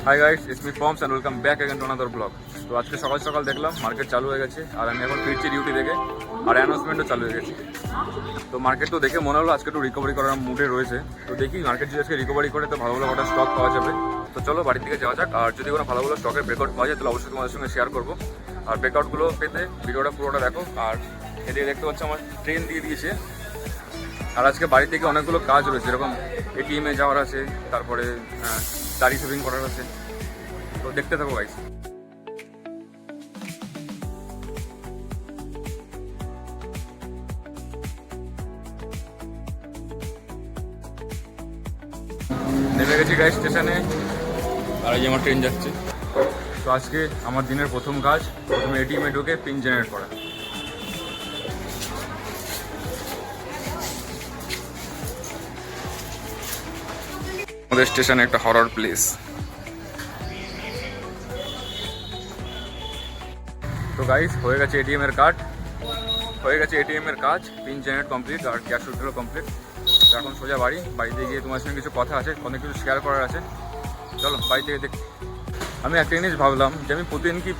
Hi guys, it's me forms and welcome back again to another blog. তো আজকে সকাল সকাল দেখলাম মার্কেট চালু হয়ে গেছে আর আমি এখন ফিরছি ডিউটি থেকে, আর অ্যানাউন্সমেন্টও চালু হয়ে গেছে। তো মার্কেট তো দেখে মনে হলো আজকে একটু রিকভারি করার মুডে রয়েছে। তো দেখি মার্কেট যদি আজকে রিকভারি করে তো ভালো ভালো কটা স্টক পাওয়া যাবে। তো চলো বাড়ির দিকে যাওয়া যাক, আর যদি কোনো ভালো ভালো স্টকের ব্রেকআউট পাওয়া যায় তাহলে অবশ্যই তোমাদের সঙ্গে শেয়ার করবো। আর ব্রেকআউটগুলো পেতে ভিডিওটা পুরোটা দেখো। আর এদিকে দেখতে পাচ্ছ আমার ট্রেন দিয়ে দিয়েছে। আর আজকে বাড়ি থেকে অনেকগুলো কাজ রয়েছে, যেরকম এটিএমে যাওয়ার আছে, তারপরে দাড়ি সেভিং করার আছে। তো দেখতে থাকো গাইস। নেমে গেছি গাইস স্টেশনে, আর এই আমার ট্রেন যাচ্ছে। তো আজকে আমার দিনের প্রথম কাজ, প্রথমে এটিএমে ঢুকে পিন জেনারেট করা। আমাদের স্টেশনে একটা হরর প্লেস। তো গাইস হয়ে গেছে এটিএম এর কাজ, পিন জেনারেট কমপ্লিট আর ক্যাশ উইথড্রল কমপ্লিট। তো এখন সোজা বাড়িতে গিয়ে তোমার সঙ্গে কিছু কথা আছে, অনেক কিছু শেয়ার করার আছে। চলো বাড়ি থেকে দেখ। আমি একটা জিনিস ভাবলাম যে আমি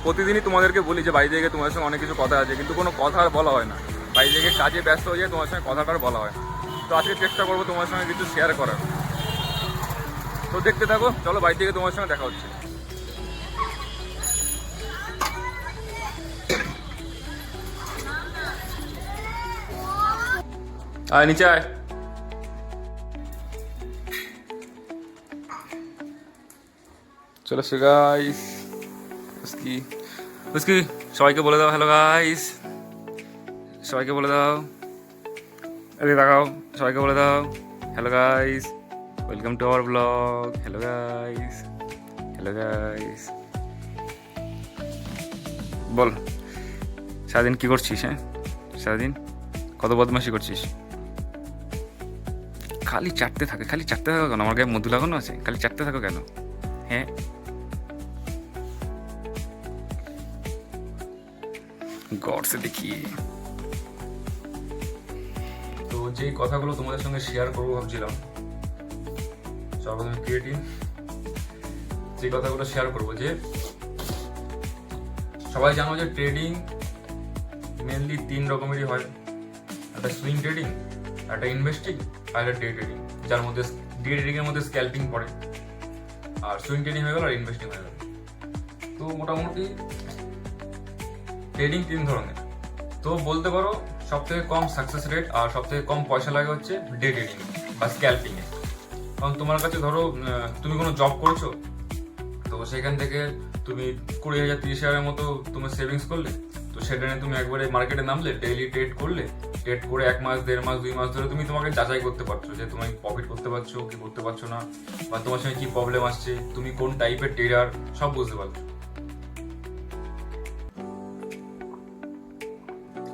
প্রতিদিনই তোমাদেরকে বলি যে বাড়ি থেকে তোমাদের সঙ্গে অনেক কিছু কথা আছে, কিন্তু কোনো কথা আর বলা হয় না। বাড়ি থেকে কাজে ব্যস্ত হয়ে যায়, তোমার সঙ্গে কথাটা আর বলা হয় না। তো আজকে চেষ্টা করবো তোমার সঙ্গে কিছু শেয়ার করার। তো দেখতে থাকো, চলো বাড়ি থেকে তোমার সঙ্গে দেখা হচ্ছে। আয় নিচে আয়। চলো সে গাইস, উস্কি সবাইকে বলে দাও হ্যালো গাইস, সবাইকে বলে দাও, আরে দেখাও, সবাইকে বলে দাও hello guys, welcome to our blog. Hello guys, hello guys. বল সারাদিন কি করছিস? হ্যাঁ সারাদিন কত বদমাশি করছিস? খালি চাটতে থাকো কেন? আমার গায়ে মধু লাগানো আছে, খালি চাটতে থাকো কেন? হ্যাঁ গড সে দেখি। তো যেই কথাগুলো তোমাদের সঙ্গে শেয়ার করবো ভাবছিলাম, সর্বপ্রথমে ক্রিয়েটিভ যে কথাগুলো শেয়ার করবো, যে সবাই জানো যে ট্রেডিং মেনলি 3 রকমেরই হয়। একটা সুইং ট্রেডিং, একটা ইনভেস্টিং, আর একটা ডে ট্রেডিং। যার মধ্যে ডে ট্রেডিং এর মধ্যে স্ক্যালপিং পড়ে, আর সুইং ট্রেডিং হয়ে গেল আর ইনভেস্টিং হয়ে গেল। তো মোটামুটি ট্রেডিং 3 ধরনের। তো বলতে পারো সব থেকে কম সাকসেস রেট আর সব থেকে কম পয়সা লাগে হচ্ছে ডে ট্রেডিং বা স্ক্যালপিং এ। কারণ তোমার কাছে ধরো তুমি কোনো জব করছো, তো সেখান থেকে তুমি 20,000 30,000 মতো তুমি সেভিংস করলে, তো সেটা নিয়ে তুমি একবারে মার্কেটে নামলে, ডেইলি ট্রেড করে 1 মাস 1.5 মাস 2 মাস ধরে তুমি তোমাকে যাচাই করতে পারছো যে তুমি প্রফিট করতে পারছো কি করতে পারছো না, বা তোমার সঙ্গে কি প্রবলেম আসছে, তুমি কোন টাইপের ট্রেডার, সব বুঝতে পারছো।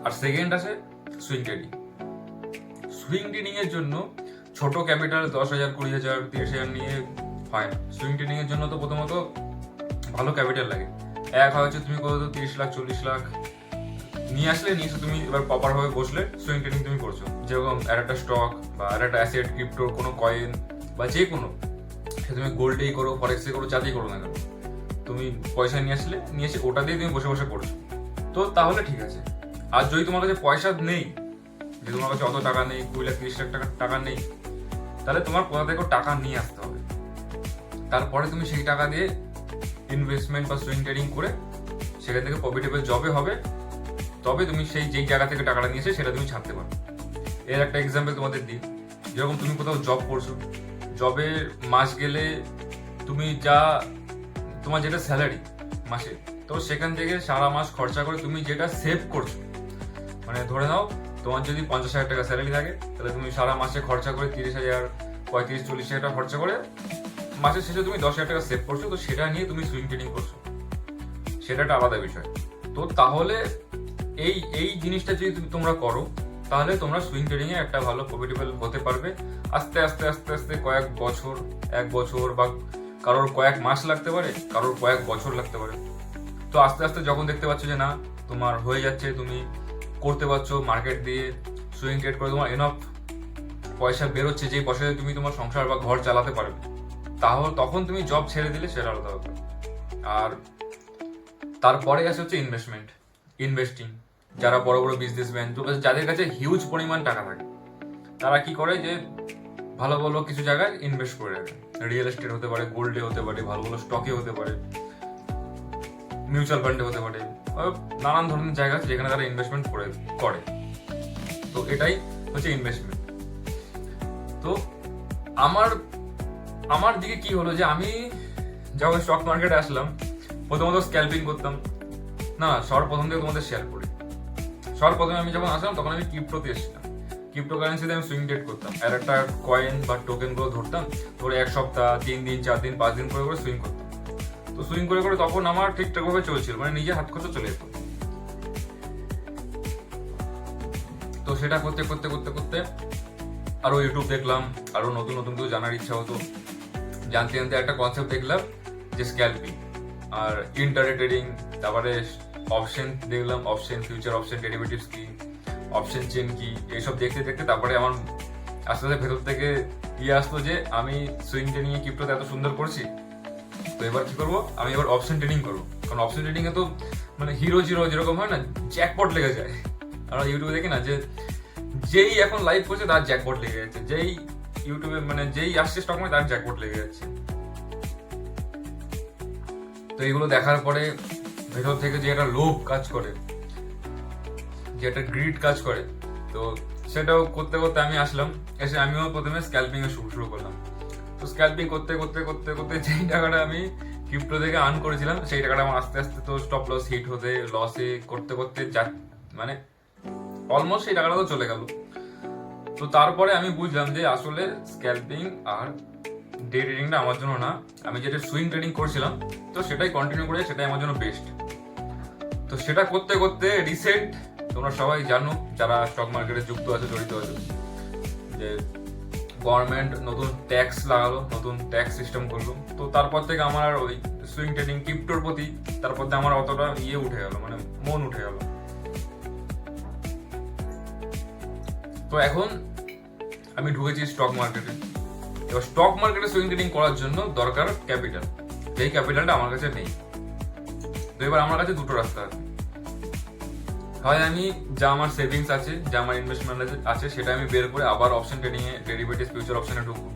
আর সেকেন্ড আছে সুইং ট্রেডিং। সুইং ট্রেডিং এর জন্য ছোট ক্যাপিটাল 10,000 20,000 30,000 নিয়ে হয় না। সুইং ট্রেডিং এর জন্য তো প্রথমত ভালো ক্যাপিটাল লাগে। এক হচ্ছে তুমি কত 30 লাখ 40 লাখ নিয়ে এসে তুমি এবার প্রপার ভাবে বসলে সুইং ট্রেডিং তুমি করছো। যেরকম একটা স্টক বা একটা অ্যাসেট, ক্রিপ্টো, কোনো কয়েন বা যে কোনো, তুমি গোল্ডেই করো, ফরেক্সে করো, যাতেই করো না কেন, তুমি পয়সা নিয়ে এসে ওটা দিয়ে তুমি বসে বসে করছো। তো তাহলে ঠিক আছে। আর যদি তোমার কাছে পয়সা নেই, যে তোমার কাছে অত টাকা নেই, 20 লাখ 30 লাখ টাকা নেই, তাহলে তোমার কোথা থেকে টাকা নিয়ে আসতে হবে। তারপরে তুমি সেই টাকা দিয়ে ইনভেস্টমেন্ট বা সুইং ট্রেডিং করে সেখান থেকে প্রফিটেবল জবে হবে, তবে তুমি যেই জায়গা থেকে টাকাটা নিয়েছে সেটা তুমি ছাড়তে পারো। এর একটা এক্সাম্পল তোমাদের দিই। যেরকম তুমি কোথাও জব করছো, জবে মাস গেলে তুমি তোমার যেটা স্যালারি মাসে, তো সেখান থেকে সারা মাস খরচা করে তুমি যেটা সেভ করছো, মানে ধরে নাও তোমার যদি 50,000 টাকা স্যালারি থাকে, তাহলে তুমি সারা মাসে খরচা করে 30,000 35-40,000 টাকা খরচা করে মাসের শেষে তুমি 10,000 টাকা সেভ করছো। তো সেটা নিয়ে তুমি সুইং ট্রেডিং করছো, সেটা একটা আলাদা বিষয়। তো তাহলে এই জিনিসটা যদি তোমরা করো, তাহলে তোমরা সুইং ট্রেডিং এ একটা ভালো প্রফিটেবল হতে পারবে। আস্তে আস্তে আস্তে আস্তে কয়েক বছর, 1 বছর বা কারোর কয়েক মাস লাগতে পারে, কারোর কয়েক বছর লাগতে পারে। তো আস্তে আস্তে যখন দেখতে পাচ্ছ যে না তোমার হয়ে যাচ্ছে, তুমি করতে পারছো, মার্কেট দিয়ে সুইং ট্রেড করে তোমার এনাফ পয়সা বেরোচ্ছে, যে পয়সায় তুমি তোমার সংসার বা ঘর চালাতে পারবে, তাহলে তখন তুমি জব ছেড়ে দিলে সেটা আলাদা ব্যাপার। আর তারপরে আসে হচ্ছে ইনভেস্টিং। যারা বড় বড় বিজনেসম্যান, যাদের কাছে হিউজ পরিমাণ টাকা থাকে, তারা কি করে যে ভালো ভালো কিছু জায়গায় ইনভেস্ট করে রাখে। রিয়েল এস্টেট হতে পারে, গোল্ডে হতে পারে, ভালো ভালো স্টকে হতে পারে, মিউচুয়াল ফান্ডে হতে পারে, নানান ধরনের জায়গা আছে যেখানে তারা ইনভেস্টমেন্ট করে। তো এটাই হচ্ছে ইনভেস্টমেন্ট। তো আমার দিকে কি হলো যে আমি যখন স্টক মার্কেটে আসলাম, প্রথমত স্ক্যালপিং করতাম না। সর্বপ্রথম থেকে তোমাদের শেয়ার করি, সর্বপ্রথমে আমি যখন আসলাম তখন আমি ক্রিপ্টোতে এসেছিলাম। ক্রিপ্টোকারেন্সিতে আমি সুইং ট্রেড করতাম, আর একটা কয়েন বা টোকেন গুলো ধরতাম, ধরে 1 সপ্তাহ, 3 দিন, 4 দিন, 5 দিন করে করে সুইং করতাম। তো সুইং করে করে তখন আমার ঠিকঠাক ভাবে চলছিল, মানে নিজে হাত খরচা চলে যেত। তো সেটা করতে করতে করতে করতে আরো ইউটিউব দেখলাম, আরো নতুন নতুন কিছু জানার ইচ্ছা হতো। জানতে জানতে একটা কনসেপ্ট দেখলাম যে স্ক্যালপিং আর ইন্টারডে ট্রেডিং। তারপরে অপশন দেখলাম, অপশন, ফিউচার অপশন, ডেরিভেটিভস কি, অপশন চেন কি, এইসব দেখতে দেখতে তারপরে আমার আস্তে আস্তে ভেতর থেকে আসতো যে আমি সুইং ট্রেডিং এ ক্রিপ্টোতে এত সুন্দর করছি, তো এবার কি করবো, আমি এবার অপশন ট্রেডিং করবো। কারণ অপশন ট্রেডিং এ তো মানে হিরো যেরকম হয় না, জ্যাকপট লেগে যায়। আমরা ইউটিউবে দেখি না যে যেই এখন লাইভ করছে তার জ্যাকপট লেগে যাচ্ছে, যেই ইউটিউবে মানে যেই আসছে স্টক মার্কেট তার জ্যাকপট লেগে যাচ্ছে। তো এগুলো দেখার পরে ভেতর থেকে যে একটা লোভ কাজ করে, যে একটা গ্রিড কাজ করে, তো সেটাও করতে করতে আমি আসলাম। এসে আমিও প্রথমে স্ক্যালপিং এ শুরু করলাম। তো স্ক্যালপিং করতে করতে করতে করতে যেই টাকাটা আমি ক্রিপ্টো থেকে আর্ন করেছিলাম, সেই টাকাটা আমার আস্তে আস্তে তো স্টপ লস হিট হতে লসে করতে করতে মানে অলমোস্ট সেই টাকাটা তো চলে গেল। তো তারপরে আমি বুঝলাম যে আসলে স্ক্যালপিং আর ডে ট্রেডিংটা আমার জন্য না। আমি যেটা সুইং ট্রেডিং করছিলাম, তো সেটাই কন্টিনিউ করে, সেটাই আমার জন্য বেস্ট। তো সেটা করতে করতে রিসেন্ট, তোমরা সবাই জানো যারা স্টক মার্কেটে যুক্ত আছে, জড়িত আছে, যে গভর্নমেন্ট নতুন ট্যাক্স লাগালো, নতুন ট্যাক্স সিস্টেম করলো। তো তারপর থেকে আমার আর ওই সুইং ট্রেডিং ক্রিপ্টোর প্রতি তারপর থেকে আমার অতটা উঠে গেল, মানে মন উঠে গেল। তো এখন আমি ঢুকেছি স্টক মার্কেটে। এবার স্টক মার্কেটে সুইং ট্রেডিং করার জন্য দরকার ক্যাপিটাল, যেই ক্যাপিটালটা আমার কাছে নেই। তো এবার আমার কাছে দুটো রাস্তা আছে। হয় আমি যা আমার সেভিংস আছে, যা আমার ইনভেস্টমেন্ট আছে, সেটা আমি বের করে আবার অপশন ট্রেডিং এ, ডেরিভেটিভ, ফিউচার অপশনে ঢুকবো,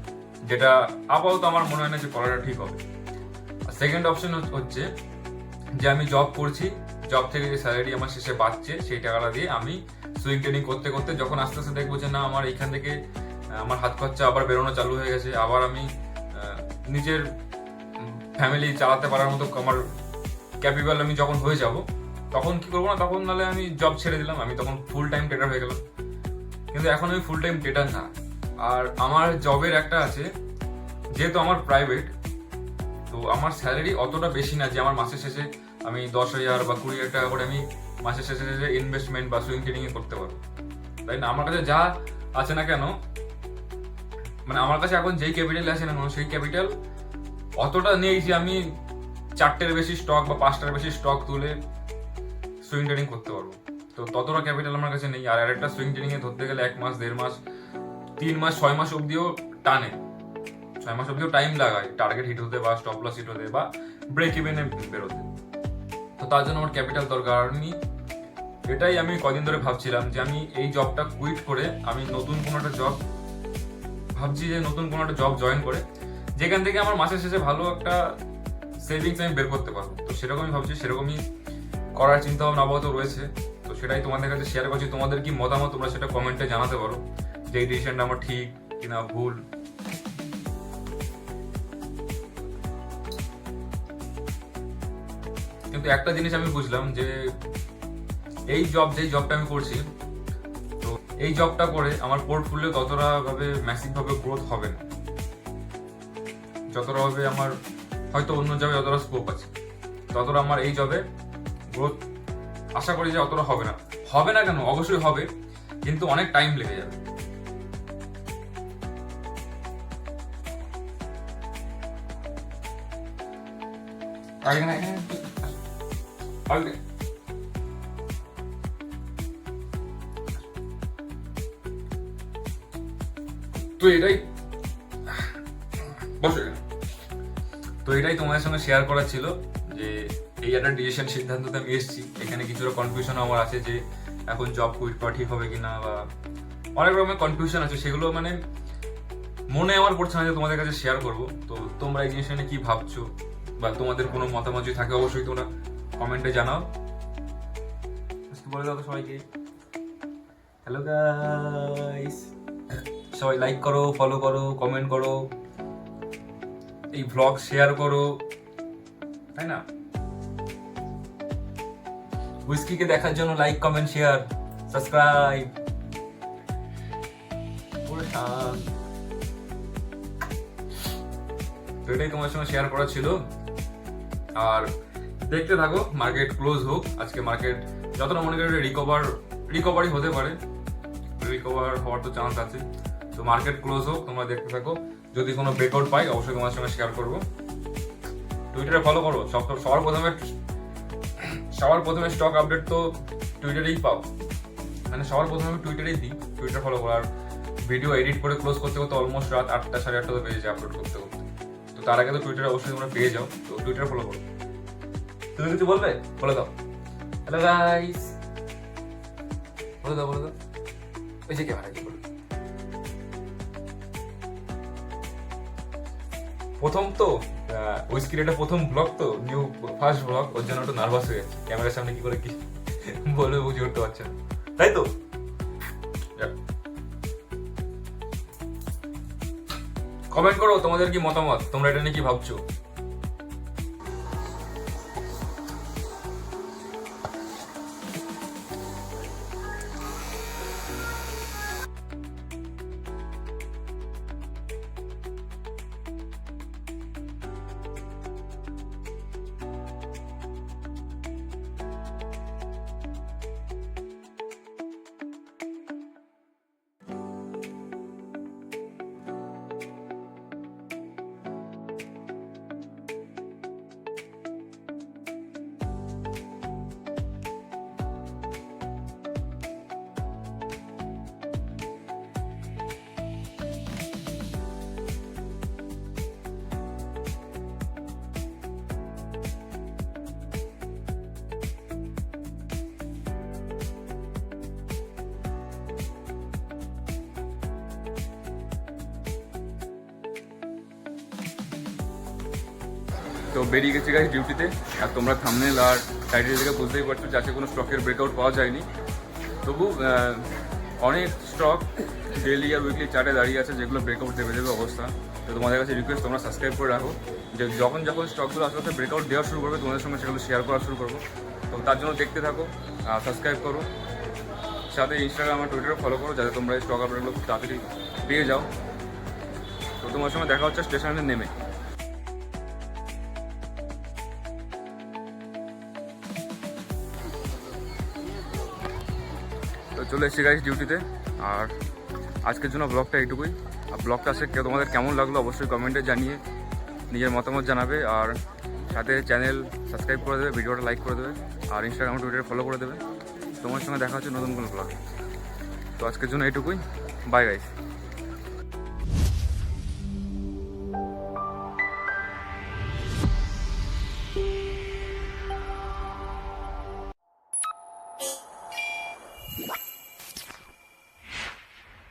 যেটা আপাতত আমার মনে হয় না যে করাটা ঠিক হবে। আর সেকেন্ড অপশন হচ্ছে যে আমি জব করছি, জব থেকে যে স্যালারি আমার শেষে বাঁচছে, সেই টাকাটা দিয়ে আমি সুইং ট্রেডিং করতে করতে যখন আস্তে আস্তে দেখবো যে না আমার এইখান থেকে আমার হাত খরচা আবার বেরোনো চালু হয়ে গেছে, আবার আমি নিজের ফ্যামিলি চালাতে পারার মতো আমার ক্যাপেবল আমি যখন হয়ে যাব, তখন কি করবো না, তখন নাহলে আমি জব ছেড়ে দিলাম, আমি তখন ফুল টাইম ট্রেডার হয়ে গেলাম। কিন্তু এখন আমি ফুল টাইম ট্রেডার না। আর আমার জবের একটা আছে, যেহেতু আমার প্রাইভেট, তো আমার স্যালারি অতটা বেশি না যে আমার মাসের শেষে আমি 10,000 বা 20,000 টাকা করে আমি মাসের শেষে ইনভেস্টমেন্ট বা সুইং ট্রেডিং এ করতে পারবো, তাই না? আমার কাছে যা আছে না কেন, মানে আমার কাছে এখন যেই ক্যাপিটাল আছে না কেন, সেই ক্যাপিটাল অতটা নেই যে আমি 4টের বেশি স্টক বা 5টার বেশি স্টক তুলে সুইং ট্রেডিং করতে পারবো। তো ততটা ক্যাপিটাল আমার কাছে নেই। আর একটা সুইং ট্রেডিং এ ধরতে গেলে 1 মাস, 1.5 মাস, 3 মাস, 6 মাস অব্দিও টানে, 6 মাস অব্দিও টাইম লাগায় টার্গেট হিট হতে বা স্টপ লস হিট হতে বা ব্রেক ইভেনে বেরোতে। তো তার জন্য আমার ক্যাপিটাল দরকার। এটাই আমি কদিন ধরে ভাবছিলাম যে আমি এই জবটা কুইট করে আমি নতুন কোনো একটা জব ভাবছি, যে নতুন কোনো একটা জব জয়েন করে যেখান থেকে আমার মাসের শেষে ভালো একটা সেভিংস আমি বের করতে পারবো। তো সেরকমই ভাবছি, সেরকমই করার চিন্তা ভাবনা আপাতত রয়েছে। তো সেটাই তোমাদের কাছে শেয়ার করছি। তোমাদের কি মতামত, তোমরা সেটা কমেন্টে জানাতে পারো যে এই ডিসিশনটা আমার ঠিক কিনা ভুল। কিন্তু একটা জিনিস আমি বুঝলাম যে যেই জবটা আমি করছি, তো এই জবটা করে আমার পোর্টফোলিও ততটা ভাবে ম্যাসিভ ভাবে গ্রোথ হবে না, যতটা ভাবে আমার হয়তো অন্য জবে যতটা স্কোপ আছে, ততটা আমার এই জবে গ্রোথ আশা করি যে অতটা হবে না। হবে না কেন, অবশ্যই হবে, কিন্তু অনেক টাইম লেগে যাবে। তো এটাই বসে তো এটাই তোমাদের সঙ্গে শেয়ার করা ছিল যে এই একটা ডিসিশন সিদ্ধান্ততে আমি এসেছি। এখানে কিছুটা কনফিউশন আমার আছে যে এখন জব কুইট করা ঠিক হবে কিনা, বা অনেক রকমের কনফিউশন আছে, সেগুলো মানে মনে আমার পড়ছে না যে তোমাদের কাছে শেয়ার করবো। তো তোমরা এই জিনিসটা নিয়ে কি ভাবছো বা তোমাদের কোনো মতামত যদি থাকে অবশ্যই তোমরা কমেন্টে জানাও। বলে দাও তো সবাইকে হ্যালো গাইস, সবাই লাইক করো, ফলো করো, কমেন্ট করো, এই ব্লগ শেয়ার করো, তাই না? হুইস্কিকে দেখার জন্য লাইক, কমেন্ট, শেয়ার, সাবস্ক্রাইব। তো এটাই তোমার সঙ্গে শেয়ার করা ছিল। আর দেখতে থাকো, মার্কেট ক্লোজ হোক। আজকে মার্কেট যতটা মনে করি রিকভারি হতে পারে, রিকভার হওয়ার তো চান্স আছে। তো মার্কেট ক্লোজ হোক, তোমরা দেখতে থাকো। যদি কোনো ব্রেকআউট পাই অবশ্যই তোমার সঙ্গে শেয়ার করবো। টুইটারে ফলো করো। সবার প্রথমে স্টক আপডেট তো টুইটারেই পাও, মানে সবার প্রথমে আমি টুইটারেই দিই। টুইটার ফলো করো। আর ভিডিও এডিট করে ক্লোজ করতে করতে অলমোস্ট রাত 8টা সাড়ে 8টা তো বেজে যায় আপলোড করতে করতে। তো তার আগে তো টুইটারে অবশ্যই তোমরা পেয়ে যাও। তো টুইটার ফলো করো। তুমি কিছু বলবে? বলে দাও। হ্যালো গাইস, বলে দাও ওই যে ক্যামেরা কি বলে। প্রথম তো উইস্কির এটা প্রথম ব্লগ, তো নিউ ফার্স্ট ব্লগ, ওর জন্য একটু নার্ভাস হয়ে গেছে। ক্যামেরার সামনে কি করে কি বলবে বুঝে উঠতে পারছে না, তাই তো? কমেন্ট করো তোমাদের কি মতামত, তোমরা এটা নিয়ে কি ভাবছো। তো বেরিয়ে গেছি গাইস ডিউটিতে। আর তোমরা থাম্বনেল আর টাইটেল থেকে বুঝতেই পারছো যে আজকে কোনো স্টকের ব্রেকআউট পাওয়া যায়নি। তবু অনেক স্টক ডেইলি আর উইকলি চার্টে দাঁড়িয়ে আছে যেগুলো ব্রেকআউট দেবে অবস্থা। তো তোমাদের কাছে রিকোয়েস্ট, তোমরা সাবস্ক্রাইব করে রাখো, যে যখন স্টকগুলো আস্তে আস্তে ব্রেকআউট দেওয়া শুরু করবে তোমাদের সঙ্গে সেগুলো শেয়ার করা শুরু করবো। তো তার জন্য দেখতে থাকো, সাবস্ক্রাইব করো, সাথে ইনস্টাগ্রাম আর টুইটারে ফলো করো, যাতে তোমরা এই স্টক আপডেটগুলো খুব তাড়াতাড়ি পেয়ে যাও। তো তোমার সঙ্গে দেখা হচ্ছে স্টেশনে নেমে। তো চলে এসেছি গাইস ডিউটিতে। আর আজকের জন্য ব্লগটা এইটুকুই। আর ব্লগটা আসে তোমাদের কেমন লাগলো অবশ্যই কমেন্টে জানিয়ে নিজের মতামত জানাবে। আর সাথে চ্যানেল সাবস্ক্রাইব করে দেবে, ভিডিওটা লাইক করে দেবে, আর ইনস্টাগ্রাম টুইটারে ফলো করে দেবে। তোমার সঙ্গে দেখা হচ্ছে নতুন কোনো ব্লগে। তো আজকের জন্য এইটুকুই, বাই গাইস।